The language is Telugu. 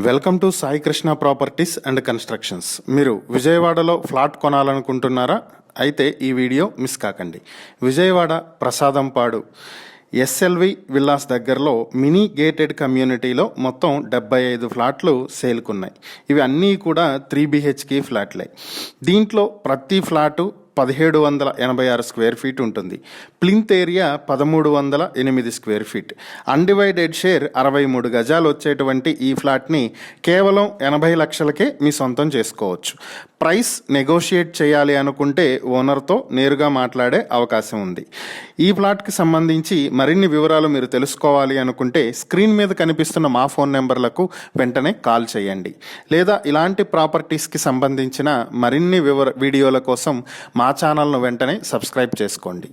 Welcome to Sai Krishna properties and constructions. మీరు విజయవాడలో ఫ్లాట్ కొనాలనుకుంటున్నారా? అయితే ఈ వీడియో మిస్ కాకండి. విజయవాడ ప్రసాదంపాడు ఎస్ఎల్వి విల్లాస్ దగ్గరలో మినీ గేటెడ్ కమ్యూనిటీలో మొత్తం 75 ఫ్లాట్లు సేల్కున్నాయి. ఇవి అన్నీ కూడా 3 BHK ఫ్లాట్లే. దీంట్లో ప్రతి ఫ్లాటు 1786 స్క్వేర్ ఫీట్ ఉంటుంది. Plinth area 1308 square feet. Undivided share 63 గజాలు వచ్చేటువంటి ఈ ఫ్లాట్ని కేవలం 80 లక్షలకే మీ సొంతం చేసుకోవచ్చు. ప్రైస్ నెగోషియేట్ చేయాలి అనుకుంటే ఓనర్తో నేరుగా మాట్లాడే అవకాశం ఉంది. ఈ ఫ్లాట్కి సంబంధించి మరిన్ని వివరాలు మీరు తెలుసుకోవాలి అనుకుంటే స్క్రీన్ మీద కనిపిస్తున్న మా ఫోన్ నెంబర్లకు వెంటనే కాల్ చేయండి. లేదా ఇలాంటి ప్రాపర్టీస్కి సంబంధించిన మరిన్ని వీడియోల కోసం మా ఛానల్ను వెంటనే సబ్స్క్రైబ్ చేసుకోండి.